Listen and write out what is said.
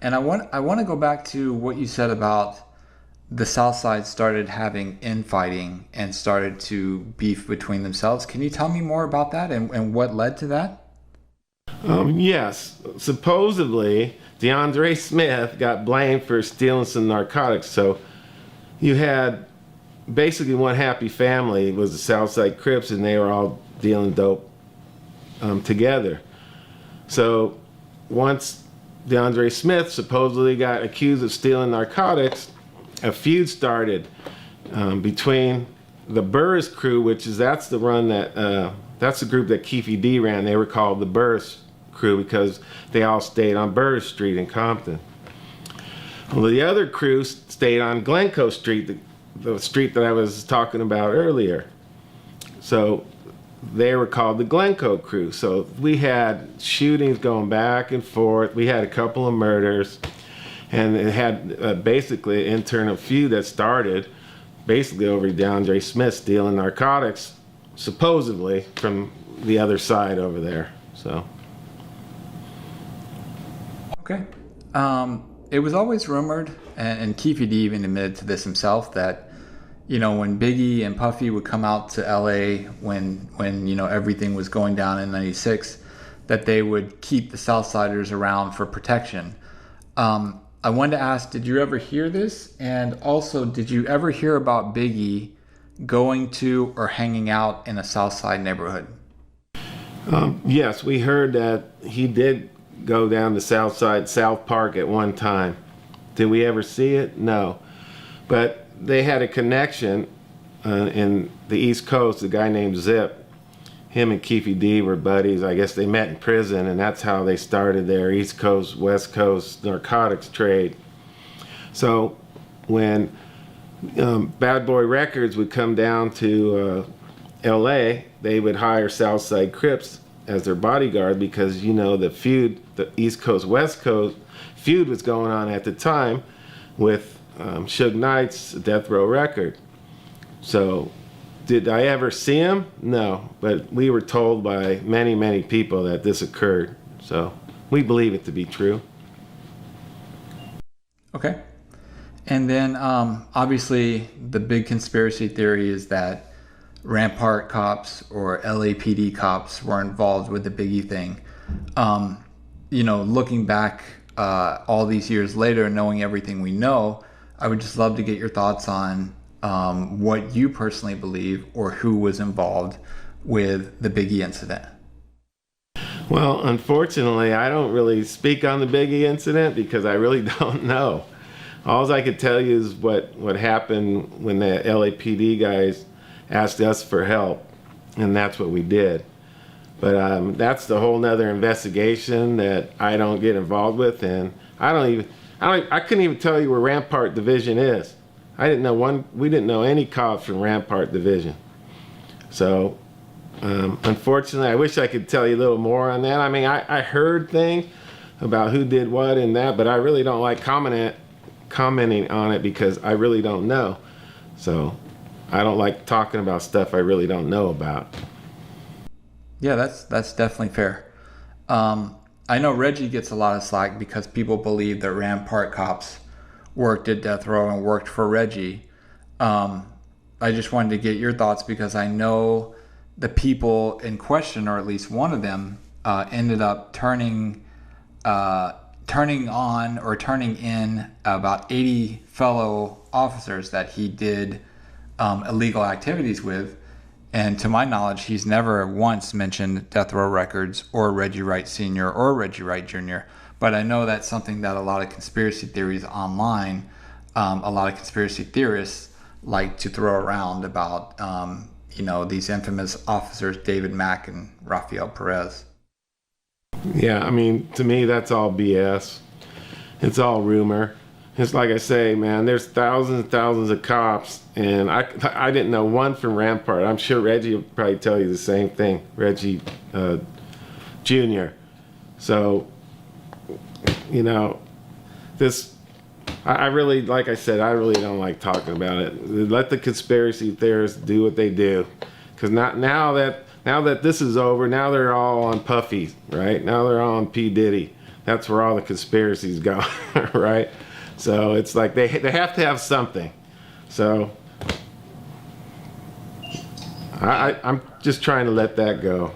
And I want to go back to what you said about the South Side started having infighting and started to beef between themselves. Can you tell me more about that and what led to that? Yes, supposedly DeAndre Smith got blamed for stealing some narcotics. So you had basically one happy family was the Southside Crips, and they were all dealing dope together. So once DeAndre Smith supposedly got accused of stealing narcotics, a feud started between the Burris crew, that's the run that's the group that Keefe D ran. They were called the Burris crew because they all stayed on Burris Street in Compton. Well, the other crew stayed on Glencoe Street, the street that I was talking about earlier. So they were called the Glencoe crew. So we had shootings going back and forth. We had a couple of murders, and it had basically an internal feud that started basically over DeAndre Smith stealing narcotics, supposedly from the other side over there. So. Okay. It was always rumored, and Keefe D even admitted to this himself, that when Biggie and Puffy would come out to LA when everything was going down in '96, that they would keep the Southsiders around for protection. I wanted to ask, did you ever hear this? And also, did you ever hear about Biggie going to or hanging out in a Southside neighborhood? Yes, we heard that he did go down to Southside, South Park at one time. Did we ever see it? No. But they had a connection in the East Coast, a guy named Zip. Him and Keefe D were buddies. I guess they met in prison, and that's how they started their East Coast, West Coast narcotics trade. So when Bad Boy Records would come down to LA, they would hire Southside Crips as their bodyguard because, the feud, the East Coast, West Coast feud was going on at the time with Suge Knight's Death Row record. So did I ever see him? No, but we were told by many, many people that this occurred. So we believe it to be true. Okay. And then obviously the big conspiracy theory is that Rampart cops or LAPD cops were involved with the Biggie thing. Looking back all these years later, knowing everything we know, I would just love to get your thoughts on what you personally believe or who was involved with the Biggie incident. Well, unfortunately, I don't really speak on the Biggie incident because I really don't know. All I could tell you is what happened when the LAPD guys asked us for help, and that's what we did. But that's the whole nother investigation that I don't get involved with, and I couldn't even tell you where Rampart Division is. We didn't know any cops from Rampart Division. So unfortunately, I wish I could tell you a little more on that. I mean, I heard things about who did what and that, but I really don't like commenting on it because I really don't know. So I don't like talking about stuff I really don't know about. Yeah, that's definitely fair. I know Reggie gets a lot of slack because people believe that Rampart cops worked at Death Row and worked for Reggie. I just wanted to get your thoughts because I know the people in question, or at least one of them, ended up turning on or turning in about 80 fellow officers that he did illegal activities with. And to my knowledge, he's never once mentioned Death Row Records or Reggie Wright Sr. or Reggie Wright Jr. But I know that's something that a lot of conspiracy theories online, a lot of conspiracy theorists like to throw around about, these infamous officers, David Mack and Rafael Perez. Yeah, I mean, to me, that's all BS. It's all rumor. It's like I say, man, there's thousands and thousands of cops, and I didn't know one from Rampart. I'm sure Reggie will probably tell you the same thing, Reggie Jr. So, I really, like I said, I really don't like talking about it. Let the conspiracy theorists do what they do. Because now that this is over, now they're all on Puffy, right? Now they're all on P. Diddy. that's where all the conspiracies go, right? So it's like they have to have something. So I'm just trying to let that go.